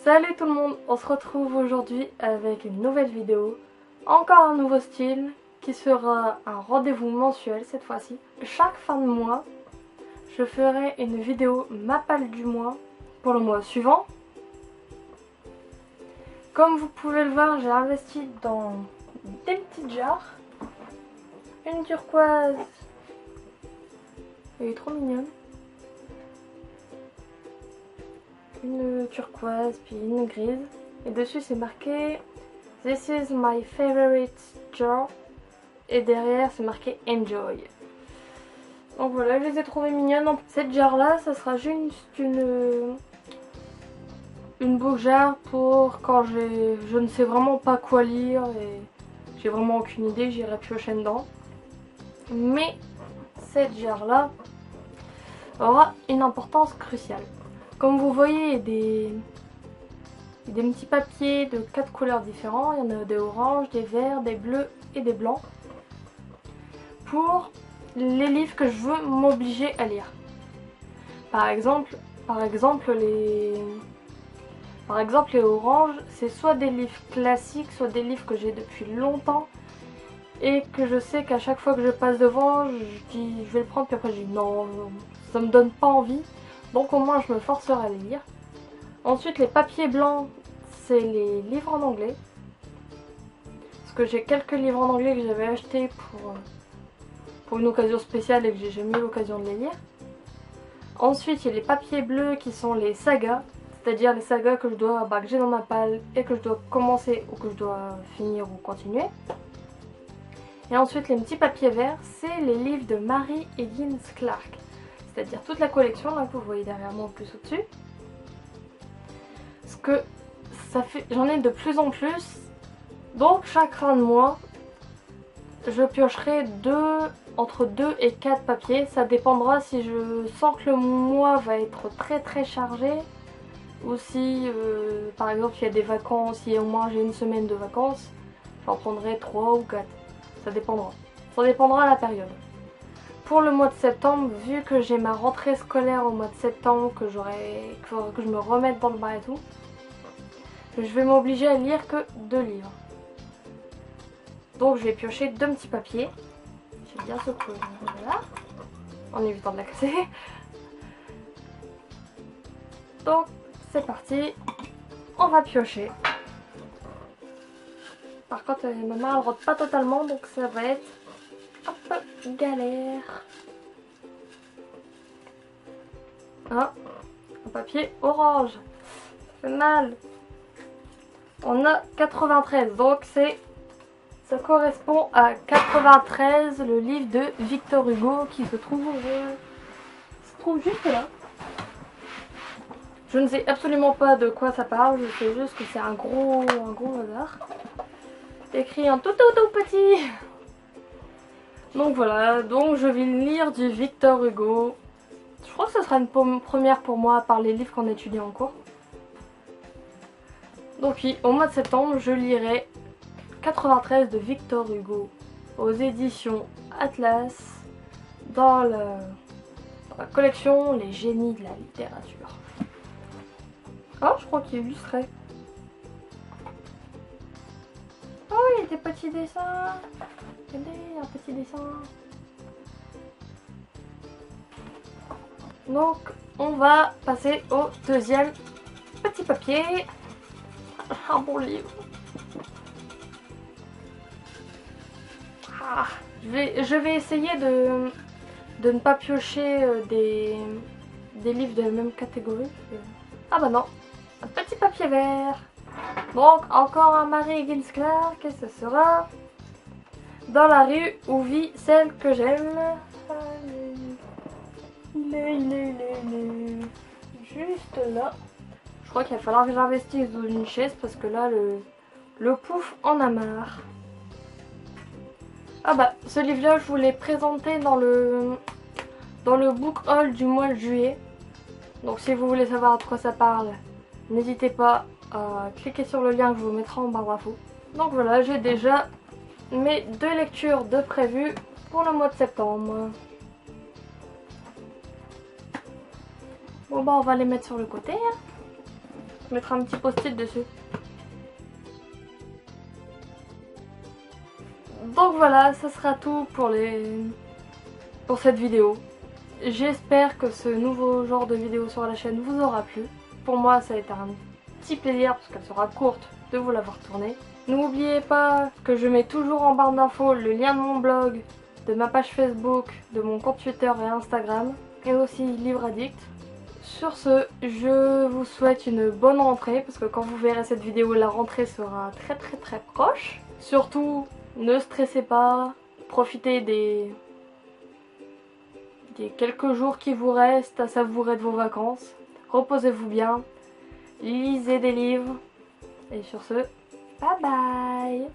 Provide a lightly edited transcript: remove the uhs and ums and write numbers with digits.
Salut tout le monde, on se retrouve aujourd'hui avec une nouvelle vidéo, encore un nouveau style qui sera un rendez-vous mensuel cette fois-ci. Chaque fin de mois, je ferai une vidéo Mappal du mois pour le mois suivant. Comme vous pouvez le voir, j'ai investi dans des petites jarres, une turquoise, elle est trop mignonne. Une turquoise puis une grise et dessus c'est marqué This is my favorite jar et derrière c'est marqué Enjoy. Donc voilà, je les ai trouvées mignonnes. Cette jarre là, ça sera juste une book jar pour quand je ne sais vraiment pas quoi lire et j'ai vraiment aucune idée, j'irai piocher dedans. Mais cette jarre là aura une importance cruciale. Comme vous voyez, il y a des petits papiers de 4 couleurs différents. Il y en a des oranges, des verts, des bleus et des blancs. Pour les livres que je veux m'obliger à lire. Par exemple les oranges, c'est soit des livres classiques, soit des livres que j'ai depuis longtemps. Et que je sais qu'à chaque fois que je passe devant, je dis je vais le prendre, puis après je dis non, ça me donne pas envie. Donc au moins je me forcerai à les lire. Ensuite les papiers blancs, c'est les livres en anglais. Parce que j'ai quelques livres en anglais que j'avais achetés pour une occasion spéciale et que j'ai jamais eu l'occasion de les lire. Ensuite il y a les papiers bleus qui sont les sagas. C'est-à-dire les sagas que j'ai dans ma palle et que je dois commencer ou que je dois finir ou continuer. Et ensuite les petits papiers verts, c'est les livres de Mary Higgins Clark. C'est-à-dire toute la collection là que vous voyez derrière moi plus au-dessus. Parce que j'en ai de plus en plus. Donc chaque fin de mois, je piocherai entre 2 et 4 papiers. Ça dépendra si je sens que le mois va être très chargé. Ou si par exemple il y a des vacances, si au moins j'ai une semaine de vacances, j'en prendrai 3 ou 4. Ça dépendra. Ça dépendra de la période. Pour le mois de septembre, vu que j'ai ma rentrée scolaire au mois de septembre, que je me remette dans le bain et tout, je vais m'obliger à lire que 2 livres. Donc je vais piocher 2 petits papiers. J'ai bien secoué, voilà, en évitant de la casser. Donc c'est parti, on va piocher. Par contre ma main elle rentre pas totalement, donc ça va être un peu galère. Ah, un papier orange, ça fait mal. On a 93, donc ça correspond à 93, le livre de Victor Hugo qui se trouve juste là. Je ne sais absolument pas de quoi ça parle, je sais juste que c'est un gros hasard. Écrit en tout petit. Donc voilà, donc je vais lire du Victor Hugo. Je crois que ce sera une première pour moi par les livres qu'on étudie en cours. Donc oui, au mois de septembre, je lirai 93 de Victor Hugo aux éditions Atlas dans la collection Les génies de la littérature. Oh, je crois qu'il illustrait. Oh, il y a des petits dessins. Regardez, un petit dessin. Donc, on va passer au deuxième petit papier. Un bon livre. Ah, je vais essayer de ne pas piocher des livres de la même catégorie. Ah bah non, un petit papier vert. Donc encore un Mary Higgins Clark et ce sera Dans la rue où vit celle que j'aime. Il est juste là. Je crois qu'il va falloir que j'investisse dans une chaise parce que là le pouf en a marre. Ah bah ce livre là je vous l'ai présenté dans le book haul du mois de juillet. Donc si vous voulez savoir de quoi ça parle, n'hésitez pas à cliquer sur le lien que je vous mettrai en barre d'infos. Donc voilà, j'ai déjà mes 2 lectures de prévues pour le mois de septembre. Bon bah on va les mettre sur le côté. Je mettrai un petit post-it dessus. Donc voilà, ça sera tout pour cette vidéo. J'espère que ce nouveau genre de vidéo sur la chaîne vous aura plu. Pour moi, ça a été un petit plaisir parce qu'elle sera courte de vous l'avoir tournée. N'oubliez pas que je mets toujours en barre d'infos le lien de mon blog, de ma page Facebook, de mon compte Twitter et Instagram, et aussi Livre Addict. Sur ce, je vous souhaite une bonne rentrée parce que quand vous verrez cette vidéo, la rentrée sera très proche. Surtout, ne stressez pas, profitez des quelques jours qui vous restent à savourer de vos vacances. Reposez-vous bien, lisez des livres, et sur ce, bye bye.